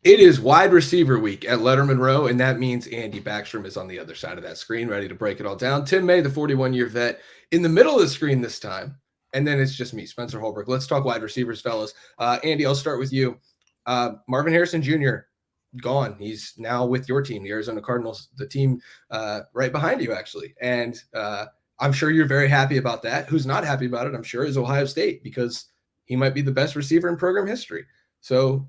It is wide receiver week at Lettermen Row, and that means Andy Backstrom is on the other side of that screen, ready to break it all down. Tim May, the 41-year vet, in the middle of the screen this time, and then it's just me, Spencer Holbrook. Let's talk wide receivers, fellas. Andy, I'll start with you. Marvin Harrison Jr., gone. He's now with your team, the Arizona Cardinals, the team right behind you, actually. And I'm sure you're very happy about that. Who's not happy about it, I'm sure, is Ohio State, because he might be the best receiver in program history. So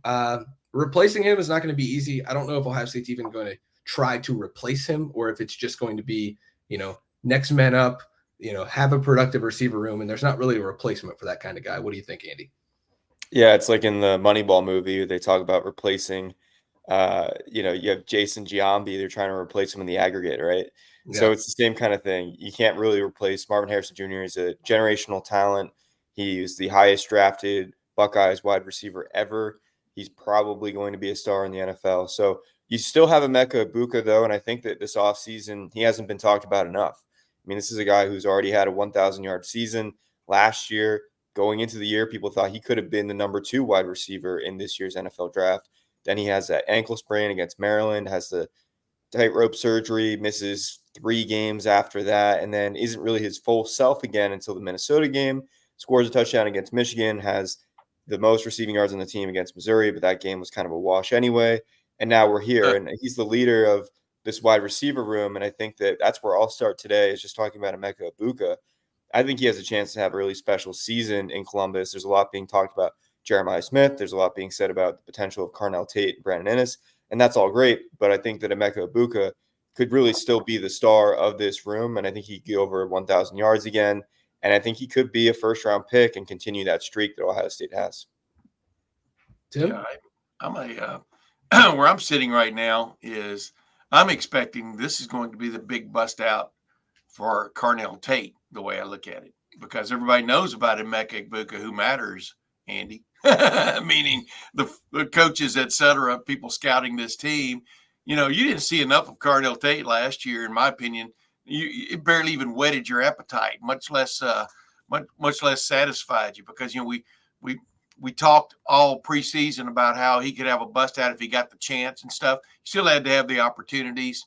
replacing him is not going to be easy. I don't know if Ohio State's even going to try to replace him, or if it's just going to be, next man up, have a productive receiver room. And there's not really a replacement for that kind of guy. What do you think, Andy? Yeah, it's like in the Moneyball movie, they talk about replacing, you have Jason Giambi, they're trying to replace him in the aggregate, right? Yeah. So it's the same kind of thing. You can't really replace Marvin Harrison Jr. He's a generational talent. He's the highest drafted Buckeyes wide receiver ever. He's probably going to be a star in the NFL. So you still have Emeka Egbuka, though, and I think that this offseason, he hasn't been talked about enough. I mean, this is a guy who's already had a 1,000-yard season last year. Going into the year, people thought he could have been the number 2 wide receiver in this year's NFL draft. Then he has that ankle sprain against Maryland, has the tightrope surgery, misses 3 games after that, and then isn't really his full self again until the Minnesota game. Scores a touchdown against Michigan, has the most receiving yards on the team against Missouri, but that game was kind of a wash anyway. And now we're here, and he's the leader of this wide receiver room, and I think that that's where I'll start today, is just talking about Emeka Egbuka. I think he has a chance to have a really special season in Columbus. There's a lot being talked about Jeremiah Smith. There's a lot being said about the potential of Carnell Tate and Brandon Ennis, and that's all great. But I think that Emeka Egbuka could really still be the star of this room, and I think he could go over 1,000 yards again. And I think he could be a first-round pick and continue that streak that Ohio State has. Tim? Yeah, I'm where I'm sitting right now is I'm expecting this is going to be the big bust out for Carnell Tate, the way I look at it, because everybody knows about Emeka Egbuka, who matters, Andy, meaning the coaches, et cetera, people scouting this team. You didn't see enough of Carnell Tate last year, in my opinion. It barely even whetted your appetite, much less satisfied you, because we talked all preseason about how he could have a bust out if he got the chance and stuff. He still had to have the opportunities,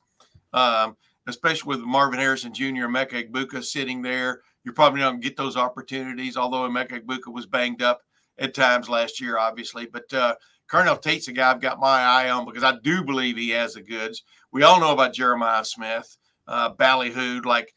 especially with Marvin Harrison Jr., Emeka Egbuka sitting there. You're probably not going to get those opportunities, although Emeka Egbuka was banged up at times last year, obviously. But Carnell Tate's a guy I've got my eye on, because I do believe he has the goods. We all know about Jeremiah Smith, ballyhooed like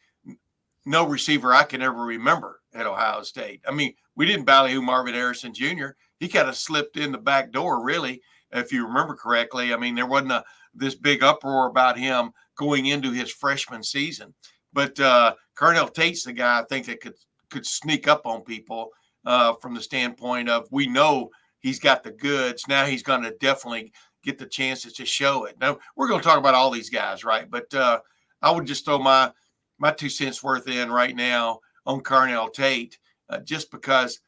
no receiver I can ever remember at Ohio State. I mean, we didn't ballyhoo Marvin Harrison Jr. He kind of slipped in the back door, really, if you remember correctly. I mean, there wasn't this big uproar about him going into his freshman season. But Carnell Tate's the guy I think that could sneak up on people from the standpoint of, we know he's got the goods. Now he's going to definitely get the chances to show it. Now, we're going to talk about all these guys, right? But I would just throw my 2 cents worth in right now on Carnell Tate, just because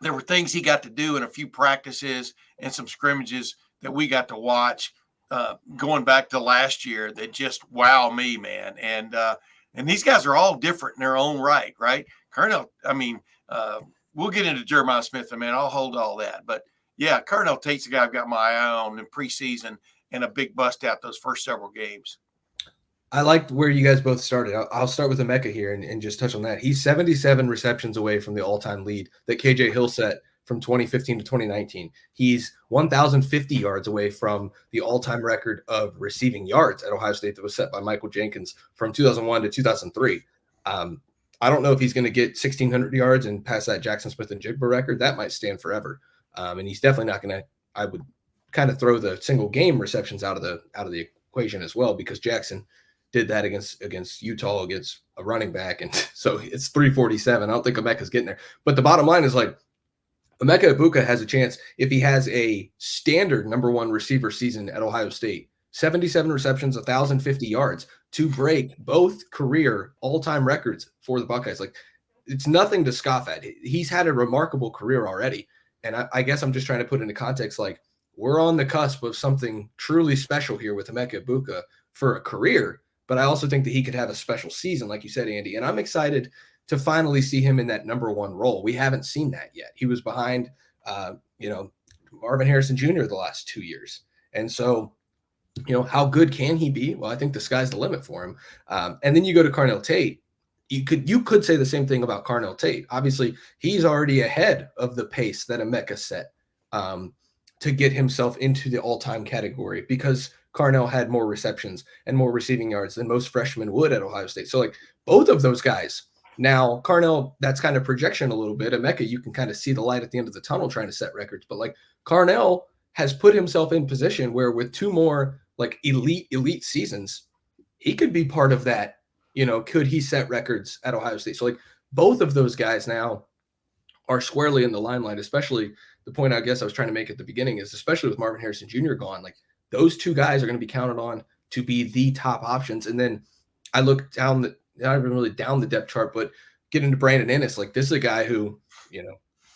there were things he got to do in a few practices and some scrimmages that we got to watch going back to last year that just wow me, man. And these guys are all different in their own right? Carnell, I mean, we'll get into Jeremiah Smith, man. I'll hold all that. But, yeah, Carnell Tate's the guy I've got my eye on in preseason and a big bust out those first several games. I liked where you guys both started. I'll start with Emeka here and just touch on that. He's 77 receptions away from the all-time lead that KJ Hill set from 2015 to 2019. He's 1,050 yards away from the all-time record of receiving yards at Ohio State that was set by Michael Jenkins from 2001 to 2003. I don't know if he's going to get 1,600 yards and pass that Jackson Smith and Jigba record. That might stand forever. And he's definitely not going to – I would kind of throw the single game receptions out of the equation as well, because Jackson – did that against Utah against a running back. And so it's 347. I don't think Emeka's getting there. But the bottom line is, like, Emeka Egbuka has a chance if he has a standard number 1 receiver season at Ohio State, 77 receptions, 1,050 yards, to break both career all-time records for the Buckeyes. Like, it's nothing to scoff at. He's had a remarkable career already. And I guess I'm just trying to put into context, like, we're on the cusp of something truly special here with Emeka Egbuka for a career. But I also think that he could have a special season, like you said, Andy. And I'm excited to finally see him in that number 1 role. We haven't seen that yet. He was behind, Marvin Harrison Jr. the last 2 years. And so, how good can he be? Well, I think the sky's the limit for him. And then you go to Carnell Tate. You could say the same thing about Carnell Tate. Obviously, he's already ahead of the pace that Emeka set to get himself into the all-time category, because Carnell had more receptions and more receiving yards than most freshmen would at Ohio State. So, like, both of those guys. Now, Carnell, that's kind of projection a little bit. Emeka, you can kind of see the light at the end of the tunnel trying to set records. But, like, Carnell has put himself in position where with 2 more, like, elite seasons, he could be part of that. Could he set records at Ohio State? So, like, both of those guys now are squarely in the limelight, especially the point I guess I was trying to make at the beginning is, especially with Marvin Harrison Jr. gone, like, those 2 guys are going to be counted on to be the top options. And then I look down not even really down the depth chart, but get into Brandon Ennis. Like, this is a guy who,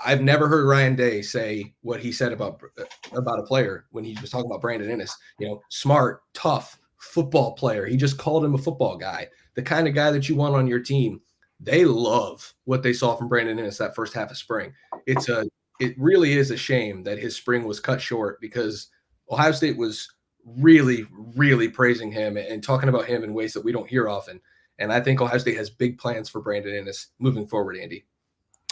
I've never heard Ryan Day say what he said about a player when he was talking about Brandon Ennis. Smart, tough football player. He just called him a football guy, the kind of guy that you want on your team. They love what they saw from Brandon Ennis that first half of spring. It really is a shame that his spring was cut short, because Ohio State was really, really praising him and talking about him in ways that we don't hear often. And I think Ohio State has big plans for Brandon Ennis moving forward, Andy.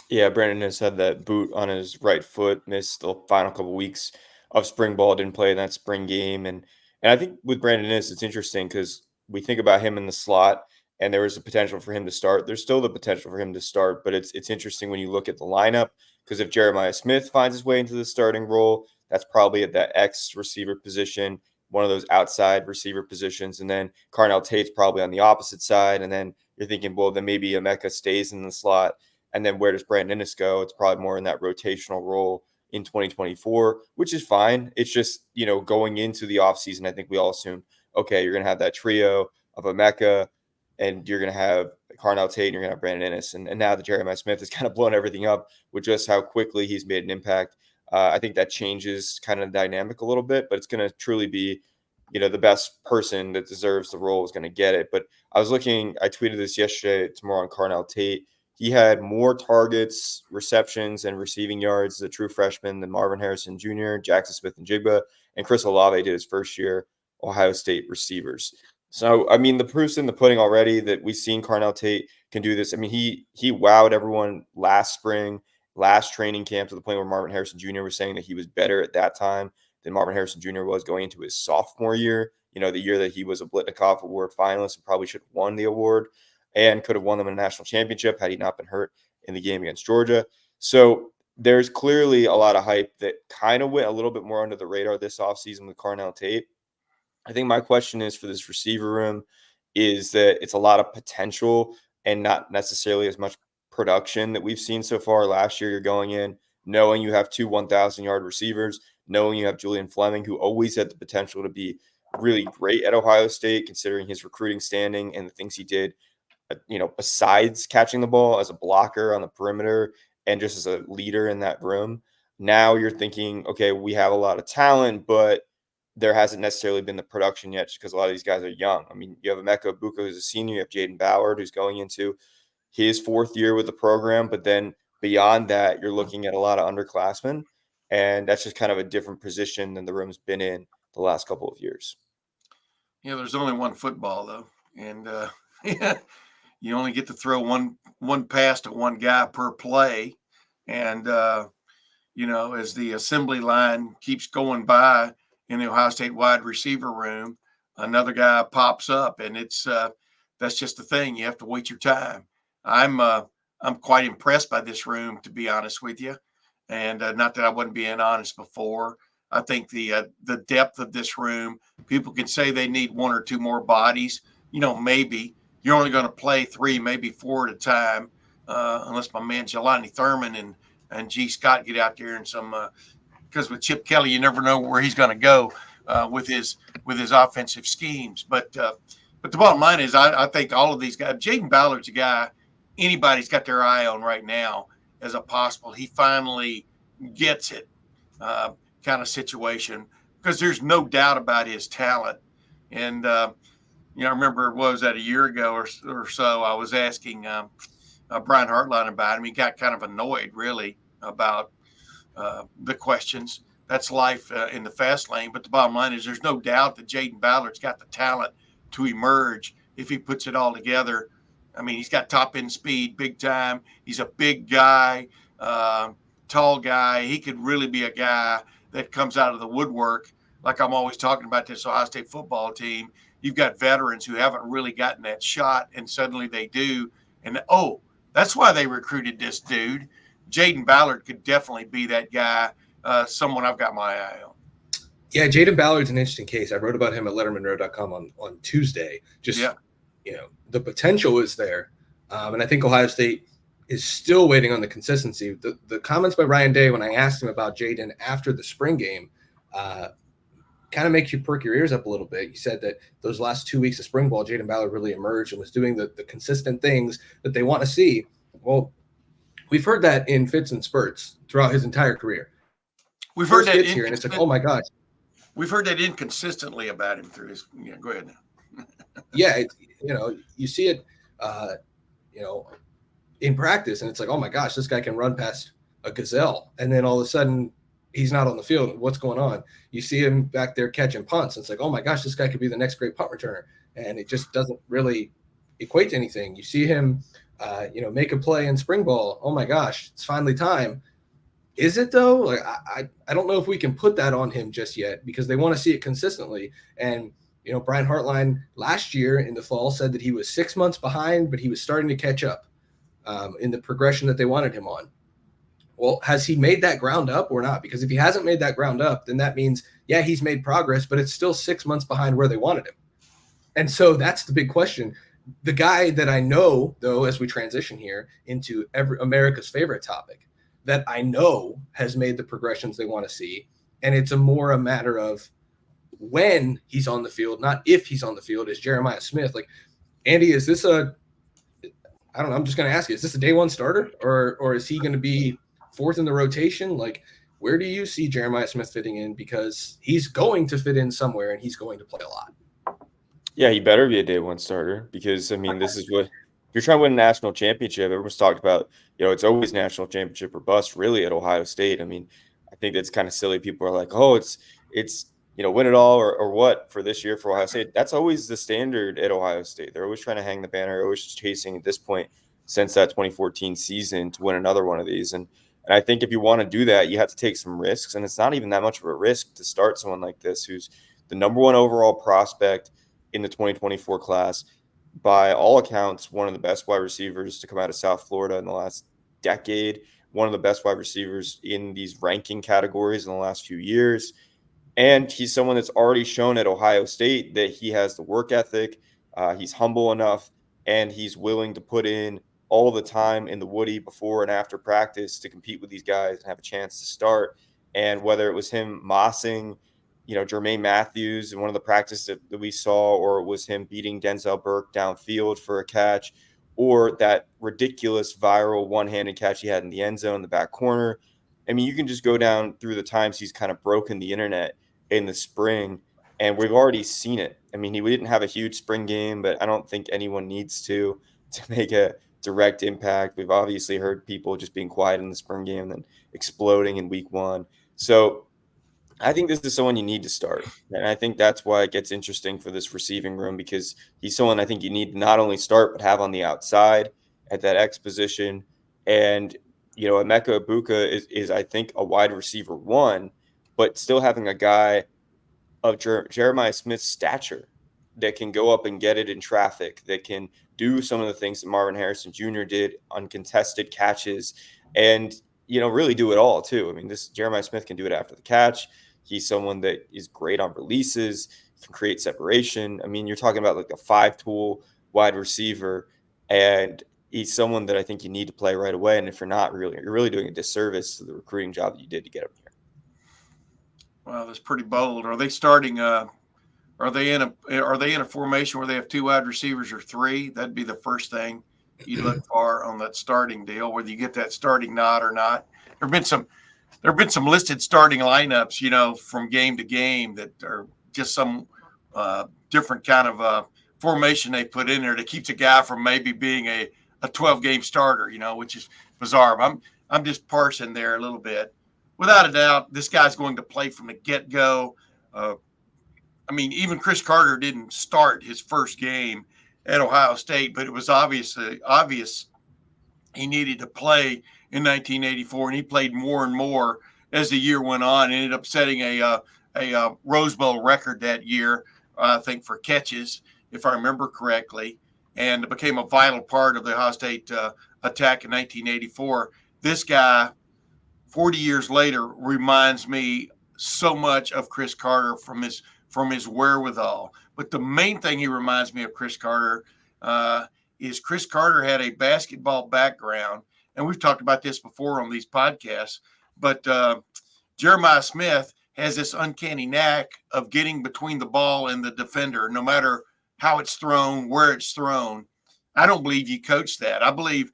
Yeah, Brandon Ennis had that boot on his right foot, missed the final couple weeks of spring ball, didn't play in that spring game. And I think with Brandon Ennis, it's interesting because we think about him in the slot, and there was a potential for him to start. There's still the potential for him to start, but it's interesting when you look at the lineup, because if Jeremiah Smith finds his way into the starting role, that's probably at that X receiver position, one of those outside receiver positions. And then Carnell Tate's probably on the opposite side. And then you're thinking, well, then maybe Emeka stays in the slot. And then where does Brandon Ennis go? It's probably more in that rotational role in 2024, which is fine. It's just, going into the offseason, I think we all assumed, okay, you're going to have that trio of Emeka, and you're going to have Carnell Tate, and you're going to have Brandon Ennis. And now that Jeremiah Smith has kind of blown everything up with just how quickly he's made an impact, I think that changes kind of the dynamic a little bit, but it's going to truly be, the best person that deserves the role is going to get it. But I tweeted this yesterday, tomorrow, on Carnell Tate. He had more targets, receptions, and receiving yards as a true freshman than Marvin Harrison Jr., Jackson Smith-Njigba, and Chris Olave did his first year Ohio State receivers. So, I mean, the proof's in the pudding already that we've seen Carnell Tate can do this. I mean, he wowed everyone last spring, last training camp, to the point where Marvin Harrison Jr. was saying that he was better at that time than Marvin Harrison Jr. was going into his sophomore year, the year that he was a Blitnikoff Award finalist and probably should have won the award, and could have won them a national championship had he not been hurt in the game against Georgia. So there's clearly a lot of hype that kind of went a little bit more under the radar this offseason with Carnell Tate. I think my question is for this receiver room is that it's a lot of potential and not necessarily as much production that we've seen so far. Last year, you're going in knowing you have 2 1,000-yard receivers, knowing you have Julian Fleming, who always had the potential to be really great at Ohio State, considering his recruiting standing and the things he did, besides catching the ball, as a blocker on the perimeter and just as a leader in that room. Now you're thinking, okay, we have a lot of talent, but there hasn't necessarily been the production yet, just because a lot of these guys are young. I mean, you have Emeka Egbuka, who's a senior. You have Jaden Ballard, who's going into his 4th year with the program. But then beyond that, you're looking at a lot of underclassmen, and that's just kind of a different position than the room's been in the last couple of years. There's only one football, though, and you only get to throw one pass to one guy per play. And, as the assembly line keeps going by in the Ohio State wide receiver room, another guy pops up, and that's just the thing. You have to wait your time. I'm quite impressed by this room, to be honest with you. And not that I wasn't being honest before. I think the depth of this room, people can say they need 1 or 2 more bodies. Maybe you're only going to play 3, maybe 4 at a time, unless my man Jelani Thurman and G. Scott get out there and some. Because with Chip Kelly, you never know where he's going to go with his offensive schemes. But the bottom line is, I think all of these guys. Jaden Ballard's a guy anybody's got their eye on right now as a possible. He finally gets it. Kind of situation, because there's no doubt about his talent. And, I remember, what was that, a year ago or so, I was asking Brian Hartline about him. He got kind of annoyed, really, about the questions, that's life in the fast lane. But the bottom line is there's no doubt that Jaden Ballard's got the talent to emerge if he puts it all together. I mean, he's got top end speed, big time. He's a big guy, tall guy. He could really be a guy that comes out of the woodwork. Like I'm always talking about this Ohio State football team. You've got veterans who haven't really gotten that shot, and suddenly they do. And, that's why they recruited this dude. Jaden Ballard could definitely be that guy, someone I've got my eye on. Yeah, Jaden Ballard's an interesting case. I wrote about him at lettermenrow.com on Tuesday. The potential is there. And I think Ohio State is still waiting on the consistency. The comments by Ryan Day when I asked him about Jaden after the spring game kind of makes you perk your ears up a little bit. He said that those last 2 weeks of spring ball, Jaden Ballard really emerged and was doing the consistent things that they want to see. Well, we've heard that in fits and spurts throughout his entire career. We've heard that here, and it's like, oh my gosh. We've heard that inconsistently about him through his. Yeah, go ahead now. Yeah, you see it, in practice, and it's like, oh my gosh, this guy can run past a gazelle, and then all of a sudden he's not on the field. What's going on? You see him back there catching punts. And it's like, oh my gosh, this guy could be the next great punt returner, and it just doesn't really equate to anything. You see him, make a play in spring ball. Oh my gosh, it's finally time. Is it though? Like I don't know if we can put that on him just yet because they want to see it consistently. And Brian Hartline last year in the fall said that he was 6 months behind, but he was starting to catch up in the progression that they wanted him on. Well, has he made that ground up or not? Because if he hasn't made that ground up, then that means, yeah, he's made progress, but it's still 6 months behind where they wanted him. And so that's the big question. The guy that I know, though, as we transition here into America's favorite topic, that I know has made the progressions they want to see, and it's a matter of when he's on the field, not if he's on the field, is Jeremiah Smith. Like, Andy, is this I don't know, I'm just going to ask you, is this a day one starter, or is he going to be fourth in the rotation? Like, where do you see Jeremiah Smith fitting in? Because he's going to fit in somewhere, and he's going to play a lot. Yeah, he better be a day one starter because, I mean, this is what – if you're trying to win a national championship, everyone's talked about, it's always national championship or bust really at Ohio State. I mean, I think that's kind of silly. People are like, oh, it's win it all or what for this year for Ohio State. That's always the standard at Ohio State. They're always trying to hang the banner, always chasing at this point since that 2014 season to win another one of these. And I think if you want to do that, you have to take some risks. And it's not even that much of a risk to start someone like this who's the number one overall prospect in the 2024 class. By all accounts, one of the best wide receivers to come out of South Florida in the last decade, one of the best wide receivers in these ranking categories in the last few years. And he's someone that's already shown at Ohio State that he has the work ethic, he's humble enough, and he's willing to put in all the time in the Woody before and after practice to compete with these guys and have a chance to start. And whether it was him mossing, Jermaine Matthews in one of the practices that we saw, or it was him beating Denzel Burke downfield for a catch, or that ridiculous viral one-handed catch he had in the end zone in the back corner. I mean, you can just go down through the times he's kind of broken the internet in the spring, and we've already seen it. I mean, he didn't have a huge spring game, but I don't think anyone needs to make a direct impact. We've obviously heard people just being quiet in the spring game and then exploding in week one. So I think this is someone you need to start. And I think that's why it gets interesting for this receiving room, because he's someone I think you need to not only start, but have on the outside at that X position. And, Emeka Egbuka is I think, a wide receiver one, but still having a guy of Jeremiah Smith's stature that can go up and get it in traffic, that can do some of the things that Marvin Harrison Jr. did, uncontested catches, and, really do it all too. I mean, this Jeremiah Smith can do it after the catch. He's someone that is great on releases, can create separation. I mean, you're talking about like a 5-tool wide receiver, and he's someone that I think you need to play right away. And if you're not, you're really doing a disservice to the recruiting job that you did to get him here. Well, that's pretty bold. Are they starting? Are they in a formation where they have 2 wide receivers or 3? That'd be the first thing you look for on that starting deal, whether you get that starting nod or not. There have been some listed starting lineups, from game to game that are just some different kind of formation they put in there that keeps a guy from maybe being a 12-game starter, which is bizarre. I'm just parsing there a little bit. without a doubt, this guy's going to play from the get-go. I mean, even Chris Carter didn't start his first game at Ohio State, but it was obvious he needed to play in 1984, and he played more and more as the year went on. Ended up setting a Rose Bowl record that year, I think, for catches, if I remember correctly, and became a vital part of the Ohio State attack in 1984. This guy, 40 years later, reminds me so much of Chris Carter from his wherewithal. But the main thing he reminds me of Chris Carter is Chris Carter had a basketball background, and we've talked about this before on these podcasts, but Jeremiah Smith has this uncanny knack of getting between the ball and the defender, no matter how it's thrown, where it's thrown. I don't believe you coach that. I believe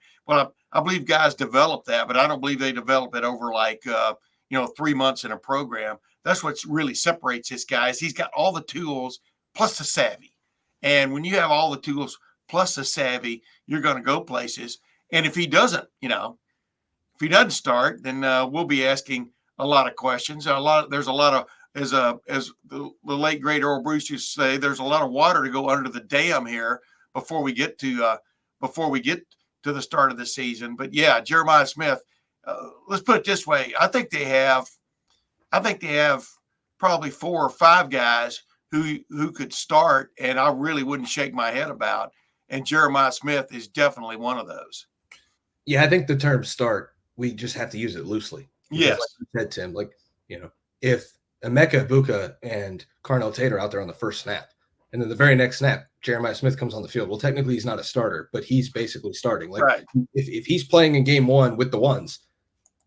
guys develop that, but I don't believe they develop it over 3 months in a program. That's what really separates this guy is he's got all the tools plus the savvy. And when you have all the tools plus the savvy, you're going to go places. And if he doesn't, start, then we'll be asking a lot of questions. There's a lot of, as the late great Earl Bruce used to say, there's a lot of water to go under the dam here before we get to the start of the season. But yeah, Jeremiah Smith, let's put it this way. I think they have probably 4 or 5 guys who could start, and I really wouldn't shake my head about. And Jeremiah Smith is definitely one of those. Yeah, I think the term start, we just have to use it loosely. Yes. Like you said, Tim, if Emeka Egbuka and Carnell Tate are out there on the first snap, and then the very next snap, Jeremiah Smith comes on the field. Well, technically he's not a starter, but he's basically starting. Right. If he's playing in game 1 with the ones,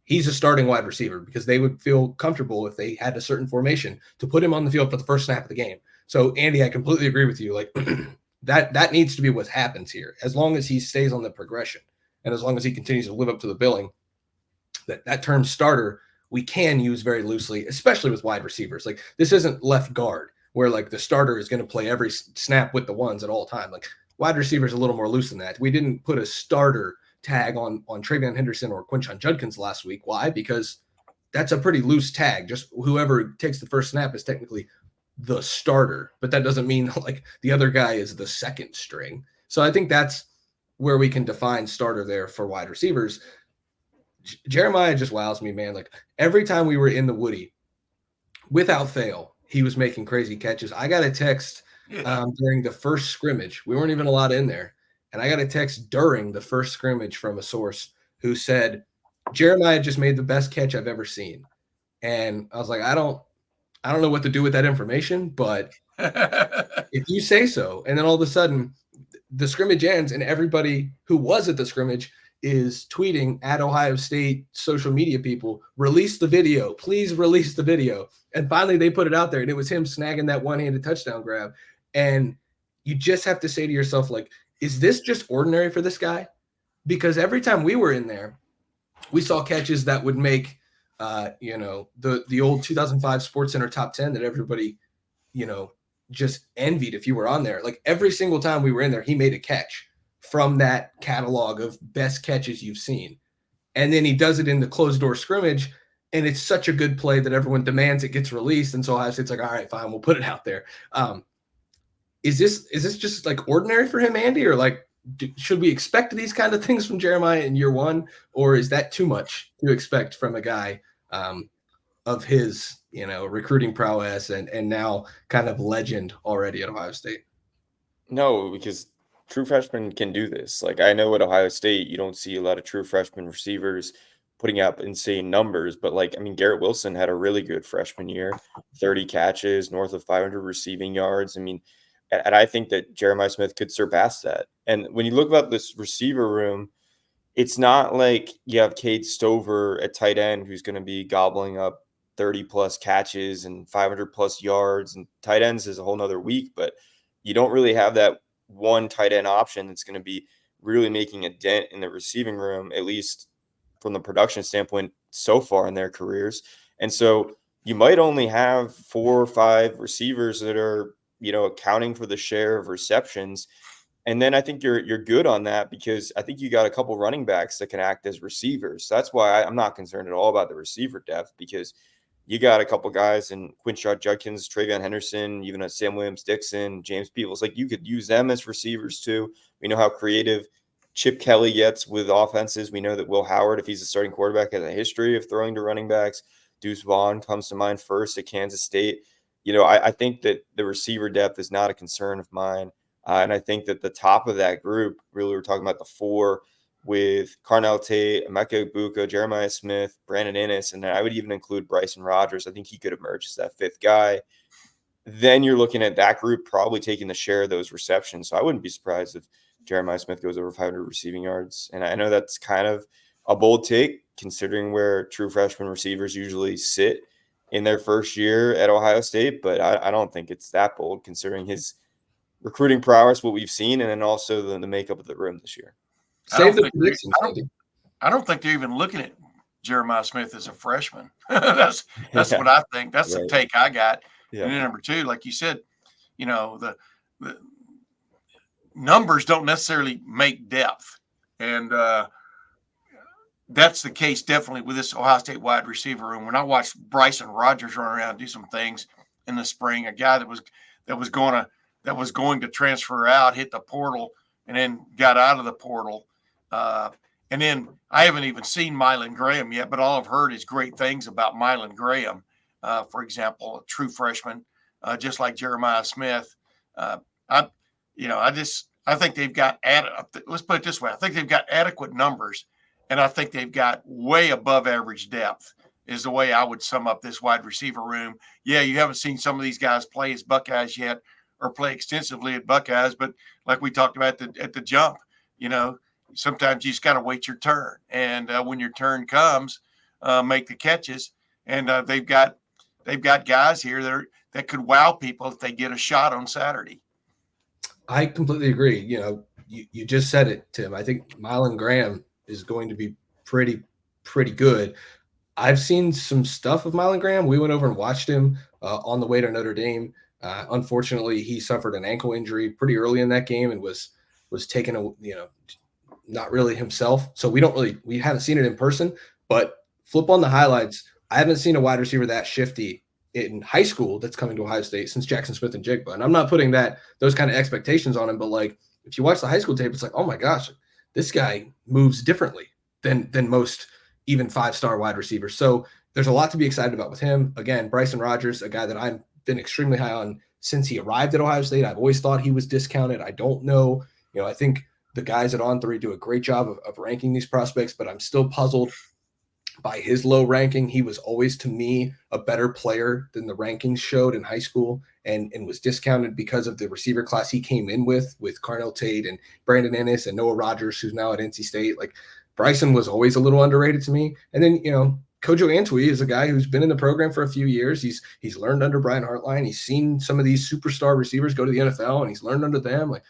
he's a starting wide receiver because they would feel comfortable if they had a certain formation to put him on the field for the first snap of the game. So, Andy, I completely agree with you. That needs to be what happens here. As long as he stays on the progression and as long as he continues to live up to the billing, that term starter we can use very loosely, especially with wide receivers. This isn't left guard where the starter is going to play every snap with the ones at all time. Wide receivers a little more loose than that. We didn't put a starter tag on Travion Henderson or Quinshon Judkins last week. Why? Because that's a pretty loose tag. Just whoever takes the first snap is technically the starter, but that doesn't mean the other guy is the second string. So I think that's where we can define starter there for wide receivers. Jeremiah just wows me, man. Every time we were in the Woody, without fail, he was making crazy catches. I got a text during the first scrimmage. We weren't even allowed in there. And I got a text during the first scrimmage from a source who said, Jeremiah just made the best catch I've ever seen. And I was like, I don't know what to do with that information, but if you say so. And then all of a sudden the scrimmage ends and everybody who was at the scrimmage is tweeting at Ohio State social media people, release the video, please release the video. And finally they put it out there and it was him snagging that one-handed touchdown grab. And you just have to say to yourself, is this just ordinary for this guy? Because every time we were in there, we saw catches that would make, the old 2005 SportsCenter top 10 that everybody, just envied if you were on there. Every single time we were in there, he made a catch from that catalog of best catches you've seen. And then he does it in the closed door scrimmage. And it's such a good play that everyone demands it gets released. And so Ohio State's all right, fine, we'll put it out there. Is this just ordinary for him, Andy? Or should we expect these kind of things from Jeremiah in year 1? Or is that too much to expect from a guy of his, recruiting prowess and now kind of legend already at Ohio State? No, because true freshmen can do this. I know at Ohio State, you don't see a lot of true freshman receivers putting up insane numbers, but Garrett Wilson had a really good freshman year, 30 catches, north of 500 receiving yards. And I think that Jeremiah Smith could surpass that. And when you look about this receiver room, it's not like you have Cade Stover at tight end who's going to be gobbling up 30 plus catches and 500 plus yards, and tight ends is a whole nother week, but you don't really have that one tight end option that's going to be really making a dent in the receiving room, at least from the production standpoint so far in their careers. And so you might only have 4 or 5 receivers that are, accounting for the share of receptions. And then I think you're good on that because I think you got a couple running backs that can act as receivers. So that's why I'm not concerned at all about the receiver depth, because you got a couple guys in Quinshot Judkins, Travion Henderson, even a Sam Williams-Dixon, James Peebles. Like, you could use them as receivers too. We know how creative Chip Kelly gets with offenses. We know that Will Howard, if he's a starting quarterback, has a history of throwing to running backs. Deuce Vaughn comes to mind first at Kansas State. I think that the receiver depth is not a concern of mine. And I think that the top of that group, really, we're talking about the four with Carnell, Tate, Emeka Egbuka, Jeremiah Smith, Brandon Inniss, and then I would even include Bryson Rogers. I think he could emerge as that fifth guy. Then you're looking at that group probably taking the share of those receptions. So I wouldn't be surprised if Jeremiah Smith goes over 500 receiving yards. And I know that's kind of a bold take, considering where true freshman receivers usually sit in their first year at Ohio State. But I don't think it's that bold, considering his recruiting prowess, what we've seen, and then also the makeup of the room this year. I don't think they're even looking at Jeremiah Smith as a freshman. That's what I think. That's the take I got. Yeah. And then number two, like you said, the numbers don't necessarily make depth. And that's the case definitely with this Ohio State wide receiver room. When I watched Bryson Rogers run around and do some things in the spring, a guy that was going to transfer out, hit the portal, and then got out of the portal. And then I haven't even seen Mylan Graham yet, but all I've heard is great things about Mylan Graham. For example, a true freshman, just like Jeremiah Smith. I think they've got let's put it this way. I think they've got adequate numbers, and I think they've got way above average depth is the way I would sum up this wide receiver room. Yeah, you haven't seen some of these guys play as Buckeyes yet or play extensively at Buckeyes, but like we talked about at the jump, sometimes you just got to wait your turn. And when your turn comes, make the catches. And they've got guys here that could wow people if they get a shot on Saturday. I completely agree. You just said it, Tim. I think Mylan Graham is going to be pretty good. I've seen some stuff of Mylan Graham. We went over and watched him on the way to Notre Dame. Unfortunately, he suffered an ankle injury pretty early in that game and was taken, not really himself. So we haven't seen it in person, but flip on the highlights. I haven't seen a wide receiver that shifty in high school that's coming to Ohio State since Jackson Smith and Jigba. And I'm not putting those kind of expectations on him, but like, if you watch the high school tape, it's like, oh my gosh, this guy moves differently than most even 5-star wide receivers. So there's a lot to be excited about with him. Again, Bryson Rogers, a guy that I've been extremely high on since he arrived at Ohio State. I've always thought he was discounted. I don't know. I think the guys at On3 do a great job of ranking these prospects, but I'm still puzzled by his low ranking. He was always, to me, a better player than the rankings showed in high school, and was discounted because of the receiver class he came in with Carnell, Tate, and Brandon Inniss, and Noah Rogers, who's now at NC State. Like, Bryson was always a little underrated to me. And then, Kojo Antwi is a guy who's been in the program for a few years. He's learned under Brian Hartline. He's seen some of these superstar receivers go to the NFL, and he's learned under them. Like,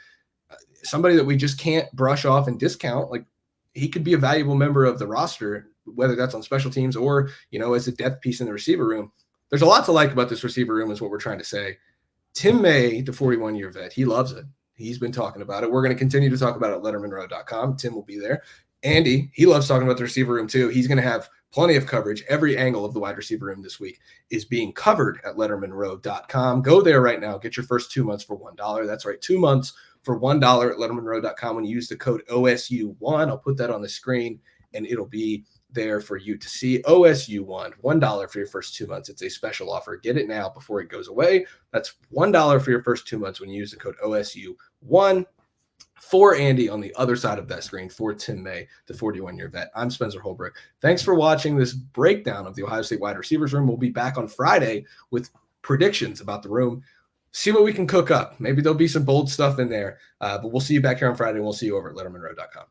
somebody that we just can't brush off and discount. Like, he could be a valuable member of the roster, whether that's on special teams or, as a depth piece in the receiver room. There's a lot to like about this receiver room is what we're trying to say. Tim May, the 41-year vet, he loves it. He's been talking about it. We're going to continue to talk about it at lettermenrow.com. Tim will be there. Andy, he loves talking about the receiver room too. He's going to have plenty of coverage. Every angle of the wide receiver room this week is being covered at lettermenrow.com. Go there right now. Get your first 2 months for $1. That's right, 2 months for $1 at lettermenrow.com when you use the code OSU1. I'll put that on the screen, and it'll be there for you to see. OSU1, $1 for your first 2 months. It's a special offer. Get it now before it goes away. That's $1 for your first 2 months when you use the code OSU1. For Andy on the other side of that screen, for Tim May, the 41-year vet, I'm Spencer Holbrook. Thanks for watching this breakdown of the Ohio State wide receivers room. We'll be back on Friday with predictions about the room. See what we can cook up. Maybe there'll be some bold stuff in there, but we'll see you back here on Friday, and we'll see you over at lettermenrow.com.